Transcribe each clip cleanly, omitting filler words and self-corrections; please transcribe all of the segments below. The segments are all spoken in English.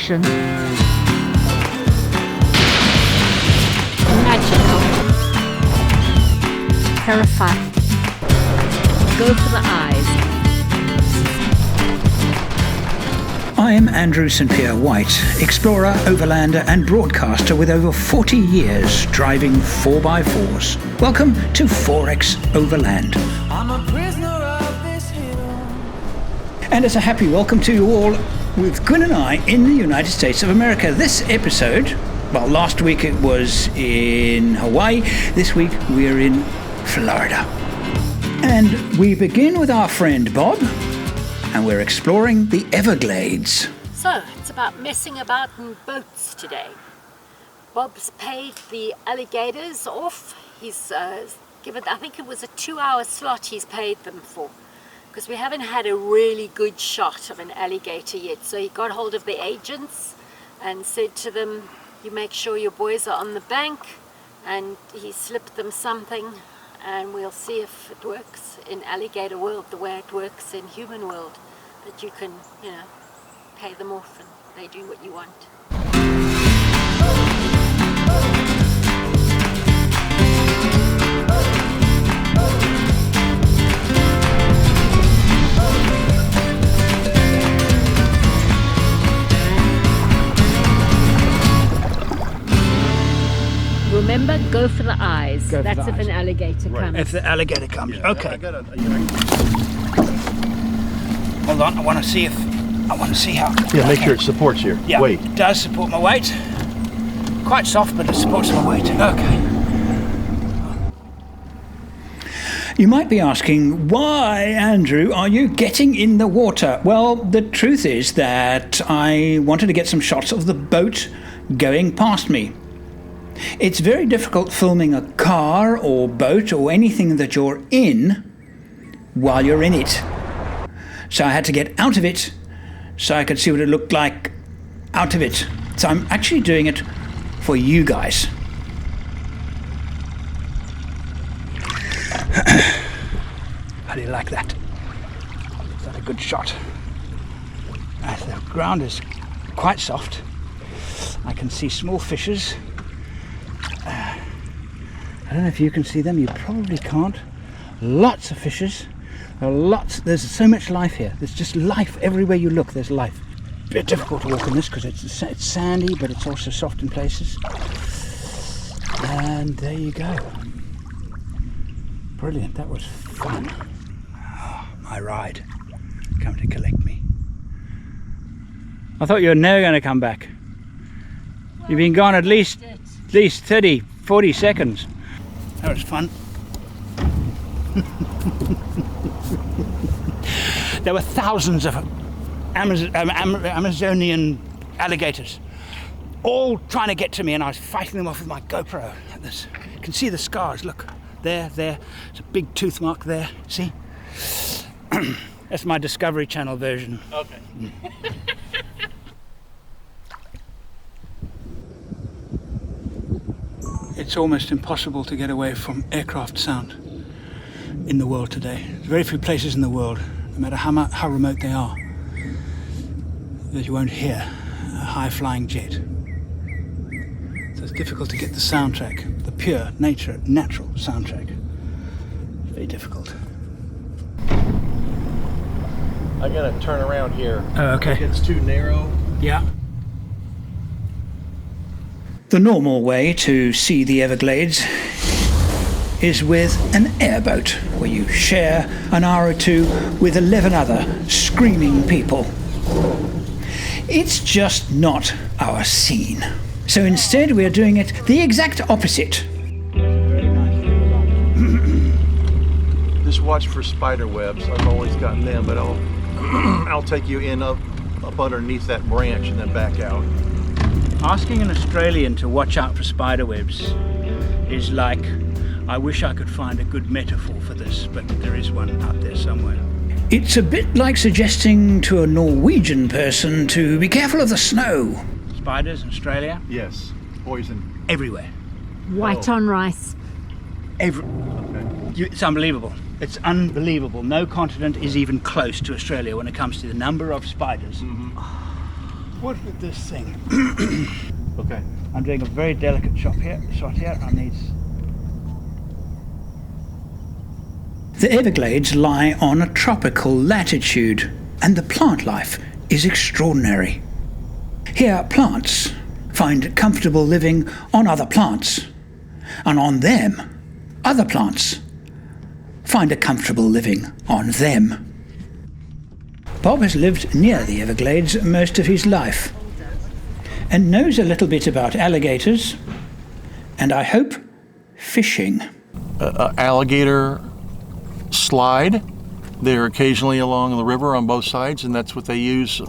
action. Magical. Terrifying. Go for the eyes. I am Andrew St Pierre White, explorer, overlander and broadcaster with over 40 years driving 4x4s. Welcome to 4X Overland. I'm a prisoner of this hill. And it's a happy welcome to you all with Gwyn and I in the United States of America. This episode, well, last week it was in Hawaii, this week we're in Florida. And we begin with our friend Bob, and we're exploring the Everglades. So, it's about messing about in boats today. Bob's paid the alligators off. He's given, I think it was a 2-hour slot he's paid them for, because we haven't had a really good shot of an alligator yet. So he got hold of the agents and said to them, you make sure your boys are on the bank, and he slipped them something, and we'll see if it works in alligator world the way it works in human world, that you can, pay them off and they do what you want. Remember, go for the eyes. That's if an alligator comes. If the alligator comes, yeah, okay. Hold on, I want to see how. Yeah, make sure it supports your weight. It does support my weight. Quite soft, but it supports my weight. Okay. You might be asking, why, Andrew, are you getting in the water? Well, the truth is that I wanted to get some shots of the boat going past me. It's very difficult filming a car or boat or anything that you're in while you're in it. So I had to get out of it so I could see what it looked like out of it. So I'm actually doing it for you guys. How do you like that? Is that a good shot? The ground is quite soft. I can see small fishes. I don't know if you can see them. You probably can't. Lots of fishes. There's so much life here. There's just life everywhere you look. There's life. A bit difficult to walk on this because it's sandy, but it's also soft in places. And there you go. Brilliant. That was fun. Oh, my ride. Come to collect me. I thought you were never going to come back. You've been gone at least 30, 40 seconds. That was fun. There were thousands of Amazonian alligators, all trying to get to me, and I was fighting them off with my GoPro. You can see the scars, look, there, there's a big tooth mark there, see? That's my Discovery Channel version. Okay. It's almost impossible to get away from aircraft sound in the world today. There's very few places in the world, no matter how remote they are, that you won't hear a high-flying jet. So it's difficult to get the soundtrack, the pure natural soundtrack. It's very difficult. I gotta turn around here. Oh, okay. It's too narrow. Yeah. The normal way to see the Everglades is with an airboat, where you share an hour or two with 11 other screaming people. It's just not our scene. So instead we're doing it the exact opposite. Just watch for spider webs. I've always gotten them, but I'll take you in up underneath that branch and then back out. Asking an Australian to watch out for spider webs is like, I wish I could find a good metaphor for this, but there is one out there somewhere. It's a bit like suggesting to a Norwegian person to be careful of the snow. Spiders in Australia? Yes, poison. Everywhere. White on rice. It's unbelievable. It's unbelievable. No continent is even close to Australia when it comes to the number of spiders. Mm-hmm. What with this thing? Okay. I'm doing a very delicate shot here. I need. The Everglades lie on a tropical latitude, and the plant life is extraordinary. Here, plants find comfortable living on other plants, and on them, other plants find a comfortable living on them. Bob has lived near the Everglades most of his life and knows a little bit about alligators and, I hope, fishing. Alligator slide. They're occasionally along the river on both sides, and that's what they use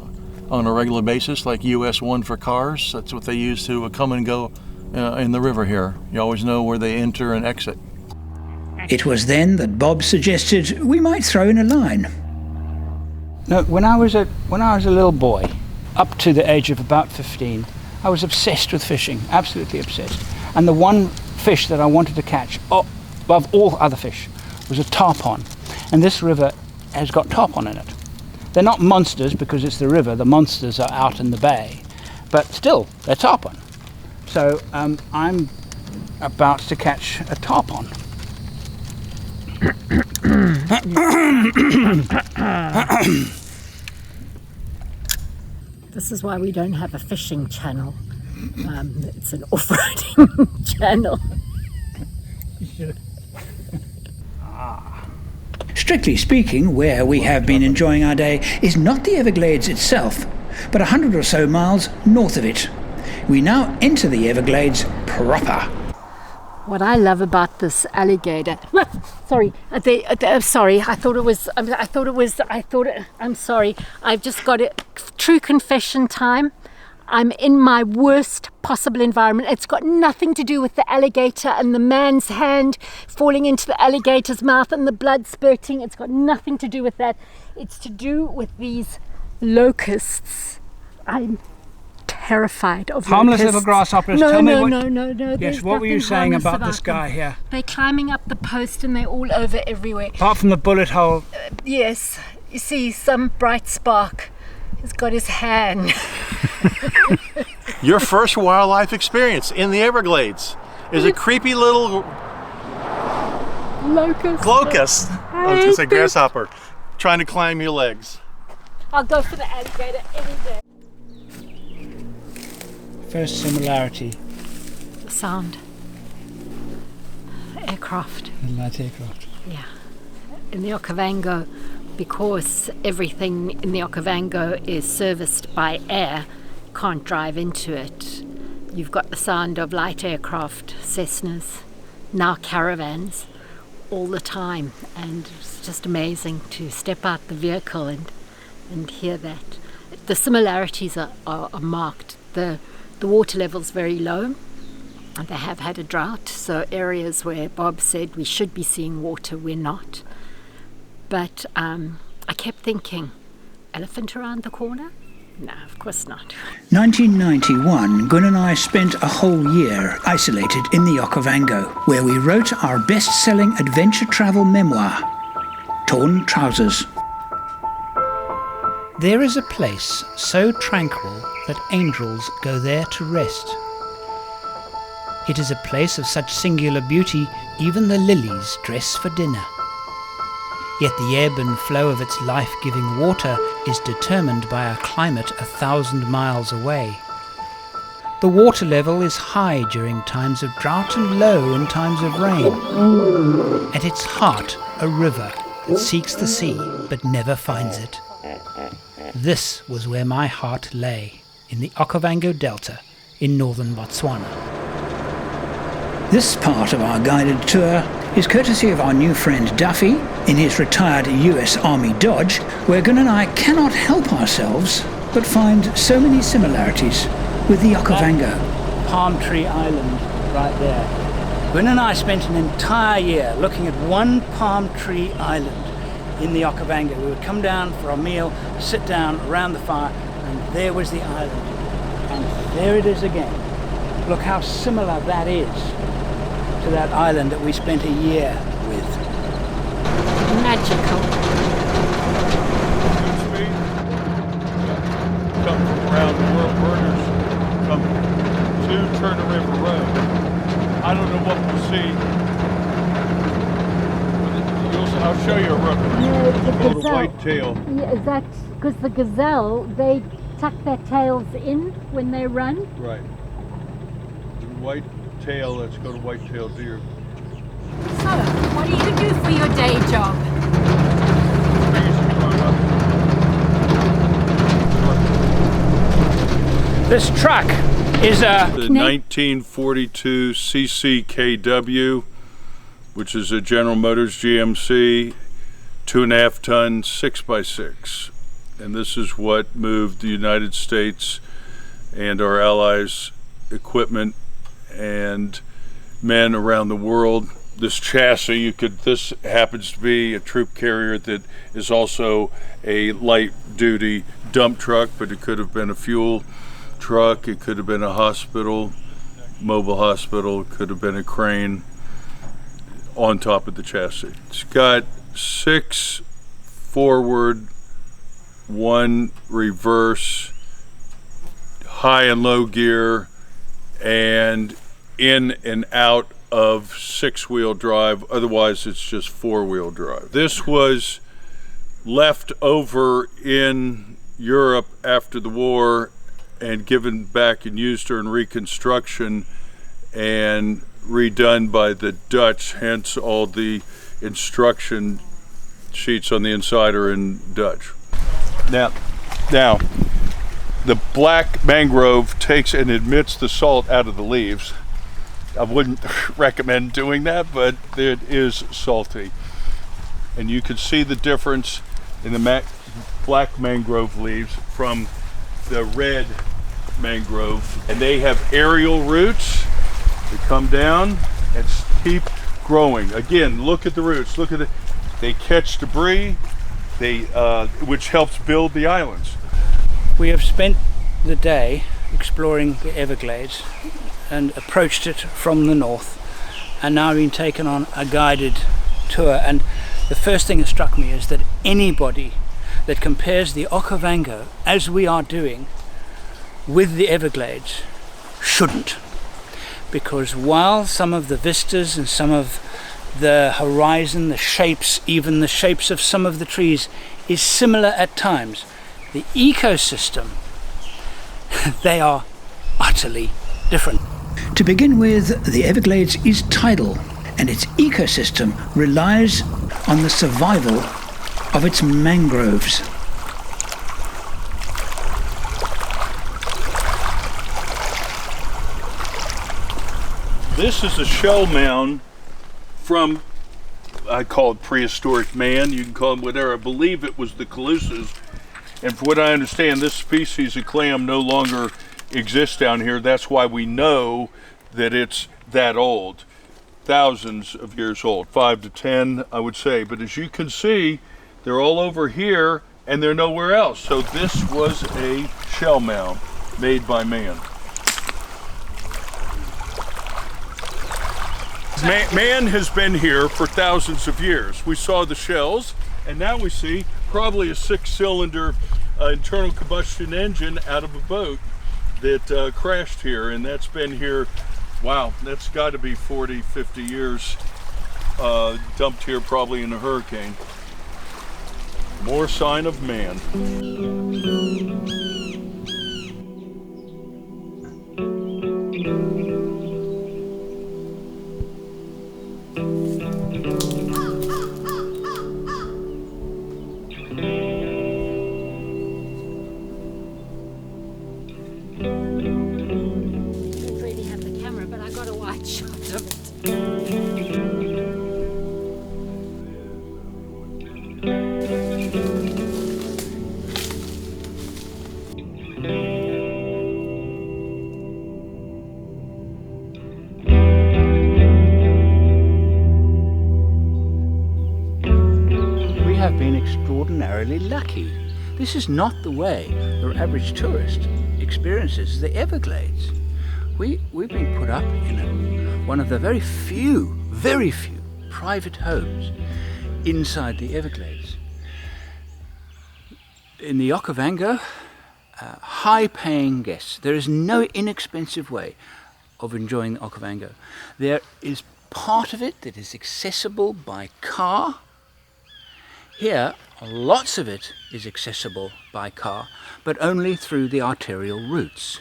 on a regular basis, like US 1 for cars. That's what they use to come and go in the river here. You always know where they enter and exit. It was then that Bob suggested we might throw in a line. No, when I was a little boy, up to the age of about 15, I was obsessed with fishing, absolutely obsessed. And the one fish that I wanted to catch, above all other fish, was a tarpon. And this river has got tarpon in it. They're not monsters because it's the river, the monsters are out in the bay, but still, they're tarpon. So I'm about to catch a tarpon. This is why we don't have a fishing channel. It's an off-roading channel. Strictly speaking, where we have been enjoying our day is not the Everglades itself, but 100 or so miles north of it. We now enter the Everglades proper. What I love about this alligator, sorry, I'm sorry, I've just got it, true confession time. I'm in my worst possible environment. It's got nothing to do with the alligator and the man's hand falling into the alligator's mouth and the blood spurting. It's got nothing to do with that. It's to do with these locusts. I'm terrified of Harmless locusts. little grasshoppers. No. Yes, There's what were you nothing saying harmless about this guy them. here? They're climbing up the post and they're all over everywhere. Apart from the bullet hole. Yes, you see some bright spark. He's got his hand. Your first wildlife experience in the Everglades is a creepy little locust. I was going to say grasshopper, trying to climb your legs. I'll go for the alligator any day. First similarity. The sound. Aircraft. The light aircraft. Yeah. In the Okavango, because everything in the Okavango is serviced by air, can't drive into it. You've got the sound of light aircraft, Cessnas, now caravans, all the time. And it's just amazing to step out the vehicle and hear that. The similarities are marked. The water level's very low. They have had a drought, so areas where Bob said we should be seeing water, we're not. But I kept thinking, elephant around the corner? No, of course not. 1991, Gun and I spent a whole year isolated in the Okavango, where we wrote our best-selling adventure travel memoir, Torn Trousers. There is a place so tranquil that angels go there to rest. It is a place of such singular beauty, even the lilies dress for dinner. Yet the ebb and flow of its life-giving water is determined by a climate 1,000 miles away. The water level is high during times of drought and low in times of rain. At its heart, a river that seeks the sea but never finds it. This was where my heart lay, in the Okavango Delta in northern Botswana. This part of our guided tour is courtesy of our new friend Duffy in his retired US Army Dodge, where Gun and I cannot help ourselves but find so many similarities with the Okavango. Palm Tree Island right there. Gun and I spent an entire year looking at one palm tree island in the Okavango. We would come down for our meal, sit down around the fire, and there was the island. And there it is again. Look how similar that is to that island that we spent a year with. Magical. Come. around the world borders come to Turner River Road. I don't know what we'll see. I'll show you a rooker. It's called a whitetail. Yeah, is that because the gazelle, they tuck their tails in when they run? Right. Whitetail, let's go to whitetail deer. So, what do you do for your day job? This truck is a The 1942 CCKW, which is a General Motors GMC 2.5 ton 6x6. And this is what moved the United States and our allies' equipment and men around the world. This chassis, this happens to be a troop carrier that is also a light duty dump truck, but it could have been a fuel truck, it could have been a hospital, mobile hospital, it could have been a crane on top of the chassis. It's got 6 forward, 1 reverse, high and low gear, and in and out of 6-wheel drive. Otherwise it's just 4-wheel drive. This was left over in Europe after the war and given back and used during Reconstruction and redone by the Dutch, hence all the instruction sheets on the inside are in Dutch. Now, the black mangrove takes and admits the salt out of the leaves. I wouldn't recommend doing that, but it is salty. And you can see the difference in the black mangrove leaves from the red mangrove. And they have aerial roots that come down and keep growing. Again, look at the roots, they catch debris, which helps build the islands. We have spent the day exploring the Everglades and approached it from the north, and now been taken on a guided tour. And the first thing that struck me is that anybody that compares the Okavango, as we are doing, with the Everglades shouldn't. Because while some of the vistas and some of the horizon, the shapes, even the shapes of some of the trees is similar at times, the ecosystem, they are utterly different. To begin with, the Everglades is tidal, and its ecosystem relies on the survival of its mangroves. This is a shell mound from, I call it prehistoric man, you can call it whatever. I believe it was the Calusas. And from what I understand, this species of clam no longer exists down here. That's why we know that it's that old. Thousands of years old, 5 to 10, I would say. But as you can see, they're all over here and they're nowhere else. So this was a shell mound made by man. Man has been here for thousands of years. We saw the shells, and now we see probably a 6-cylinder internal combustion engine out of a boat that crashed here, and that's been here, wow, that's got to be 40, 50 years, dumped here probably in a hurricane. More sign of man. Have been extraordinarily lucky. This is not the way your average tourist experiences the Everglades. We've been put up in one of the very few private homes inside the Everglades. In the Okavango, high-paying guests. There is no inexpensive way of enjoying the Okavango. There is part of it that is accessible by car. Here, lots of it is accessible by car, but only through the arterial routes.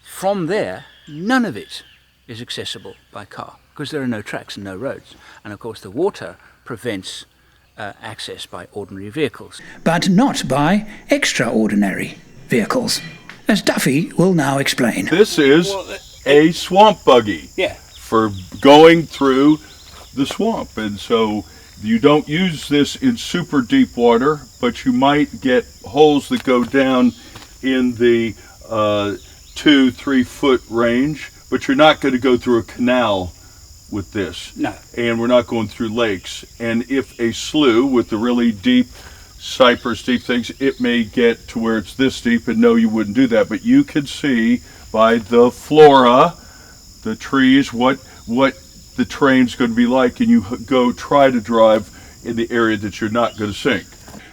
From there, none of it is accessible by car because there are no tracks and no roads. And of course the water prevents access by ordinary vehicles. But not by extraordinary vehicles, as Duffy will now explain. This is a swamp buggy. Yeah. For going through the swamp. And so you don't use this in super deep water, but you might get holes that go down in the 2-3 foot range, but you're not going to go through a canal with this. No. And we're not going through lakes. And if a slough with the really deep cypress deep things, it may get to where it's this deep, and no, you wouldn't do that. But you can see by the flora, the trees, what the terrain's going to be like, and you go try to drive in the area that you're not going to sink.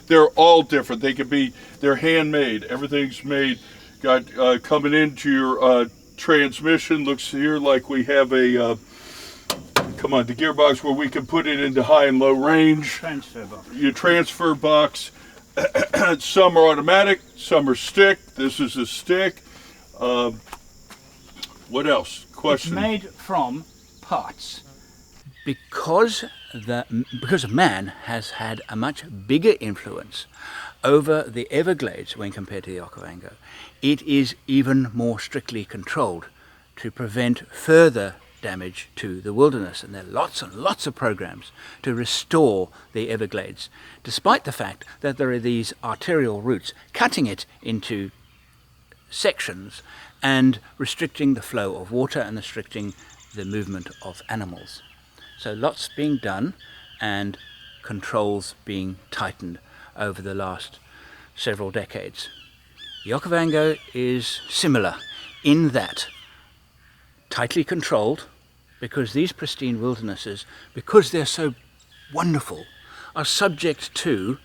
They're all different. They're handmade. Everything's made. Got coming into your transmission. Looks here like we have a the gearbox where we can put it into high and low range. Transfer box. Your transfer box. Some are automatic. Some are stick. This is a stick. What else? Question. It's made from parts. Because man has had a much bigger influence over the Everglades when compared to the Okavango, it is even more strictly controlled to prevent further damage to the wilderness. And there are lots and lots of programs to restore the Everglades, despite the fact that there are these arterial routes cutting it into sections and restricting the flow of water and restricting the movement of animals. So lots being done and controls being tightened over the last several decades. The Okavango is similar in that tightly controlled, because these pristine wildernesses, because they're so wonderful, are subject to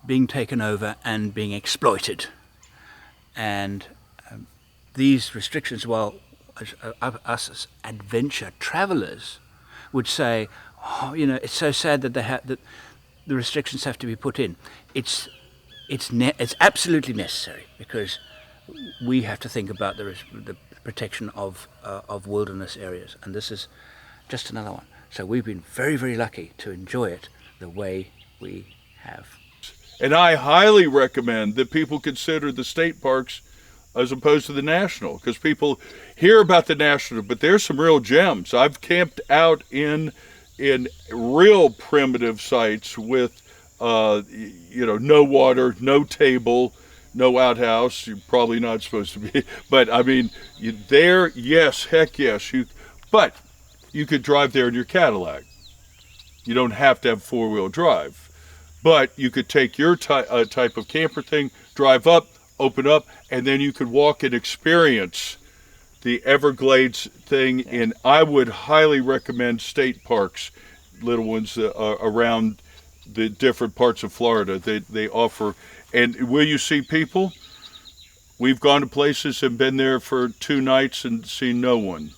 being taken over and being exploited. And these restrictions, while us as adventure travelers would say, it's so sad that that the restrictions have to be put in. It's absolutely necessary, because we have to think about the protection of wilderness areas, and this is just another one. So we've been very, very lucky to enjoy it the way we have. And I highly recommend that people consider the state parks as opposed to the national, because people hear about the national, but there's some real gems. I've camped out in real primitive sites with no water, no table, no outhouse. You're probably not supposed to be, but I mean, yes, heck yes. But you could drive there in your Cadillac. You don't have to have four-wheel drive, but you could take your type of camper thing, drive up, open up, and then you could walk and experience the Everglades thing. And I would highly recommend state parks, little ones around the different parts of Florida. They offer. And will you see people? We've gone to places and been there for 2 nights and seen no one.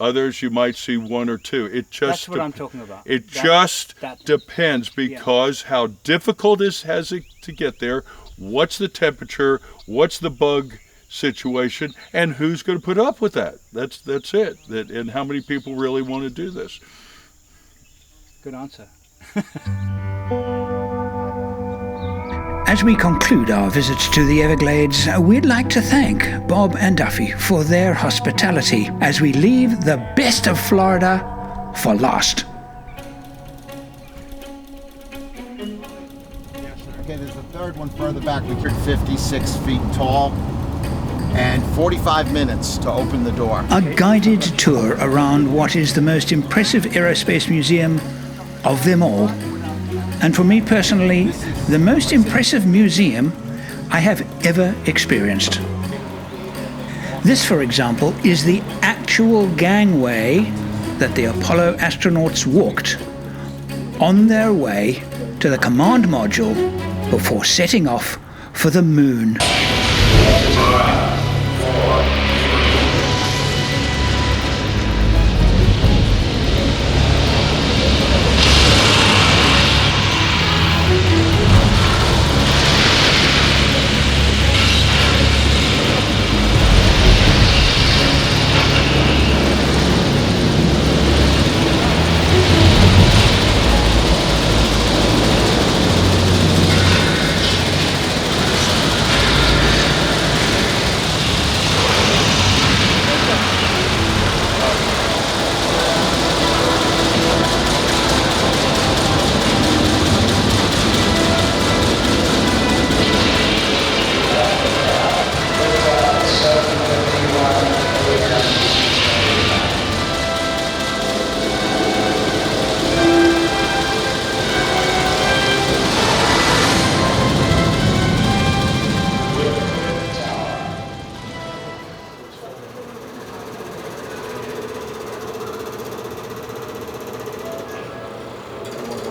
Others you might see 1 or 2. That's what I'm talking about. It just depends, because how difficult it has to get there, what's the temperature, what's the bug situation, and who's going to put up with that. That's it. And how many people really want to do this. Good answer. As we conclude our visits to the Everglades, we'd like to thank Bob and Duffy for their hospitality as we leave the best of Florida for last. Okay, there's a third one further back. We took 56 feet tall and 45 minutes to open the door. A guided tour around what is the most impressive aerospace museum of them all. And for me personally, the most impressive museum I have ever experienced. This, for example, is the actual gangway that the Apollo astronauts walked on their way to the command module before setting off for the moon.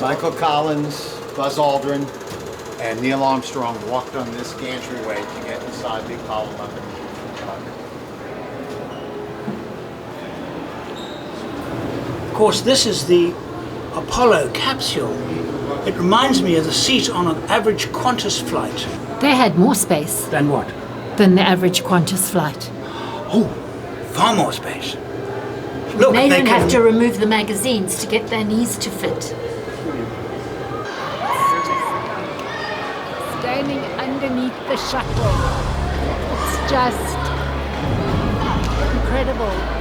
Michael Collins, Buzz Aldrin, and Neil Armstrong walked on this gantry-way to get inside the Apollo 11 rocket. Of course, this is the Apollo capsule. It reminds me of the seat on an average Qantas flight. They had more space Than what? than the average Qantas flight. Oh, far more space. Look, They they even can... have to remove the magazines to get their knees to fit. Standing underneath the shuttle. It's just incredible.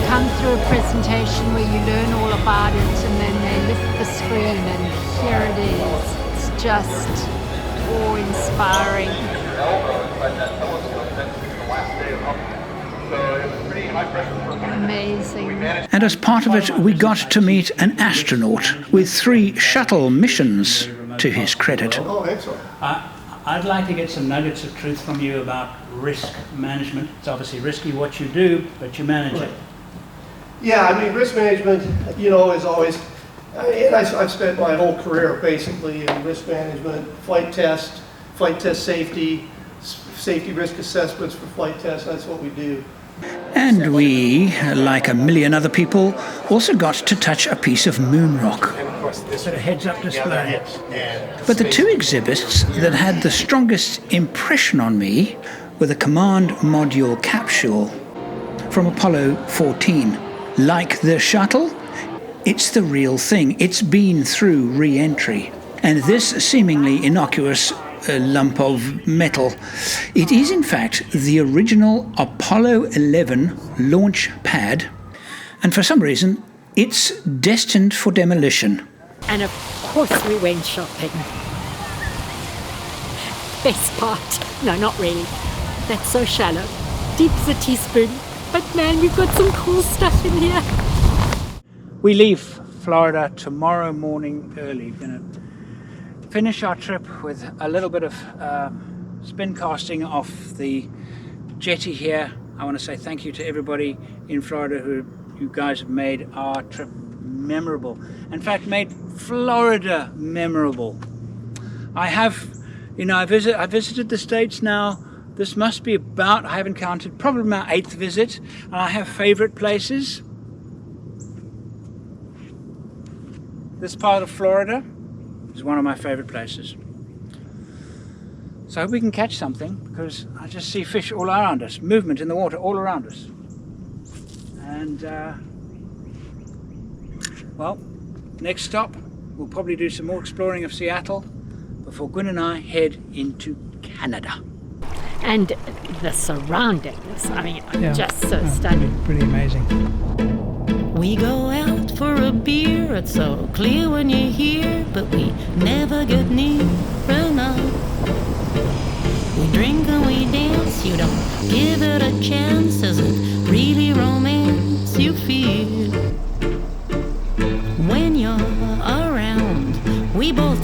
Come through a presentation where you learn all about it and then they lift the screen and here it is. It's just awe-inspiring. Amazing. And as part of it, we got to meet an astronaut with 3 shuttle missions to his credit. I'd like to get some nuggets of truth from you about risk management. It's obviously risky what you do, but you manage it. Yeah, I mean, risk management, you know, is always, and I've spent my whole career basically in risk management, flight test safety, safety risk assessments for flight tests, that's what we do. And we, like a million other people, also got to touch a piece of moon rock. Sort of heads-up display. But the 2 exhibits that had the strongest impression on me were the command module capsule from Apollo 14. Like the shuttle, it's the real thing. It's been through re-entry. And this seemingly innocuous lump of metal, it is in fact the original Apollo 11 launch pad. And for some reason, it's destined for demolition. And of course we went shopping. Best part. No, not really. That's so shallow. Deep as a teaspoon. But man, we've got some cool stuff in here. We leave Florida tomorrow morning early. We're going to finish our trip with a little bit of spin casting off the jetty here. I want to say thank you to everybody in Florida who you guys have made our trip memorable. In fact, made Florida memorable. I have, I visited the States now. This must be about, I haven't counted, probably my 8th visit. And I have favorite places. This part of Florida is one of my favorite places. So I hope we can catch something, because I just see fish all around us, movement in the water all around us. And, well, next stop, we'll probably do some more exploring of Seattle before Gwyn and I head into Canada. And the surroundings, I mean, just so stunning. Pretty amazing. We go out for a beer, it's so clear when you're here, but we never get near enough. We drink and we dance, you don't give it a chance, is it really romance you feel?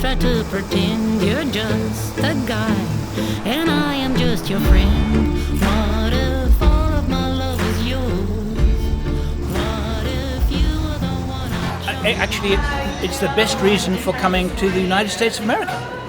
try to pretend you're just a guy, and I am just your friend. What if all of my love is yours? What if you were the one I chose? Actually, it's the best reason for coming to the United States of America.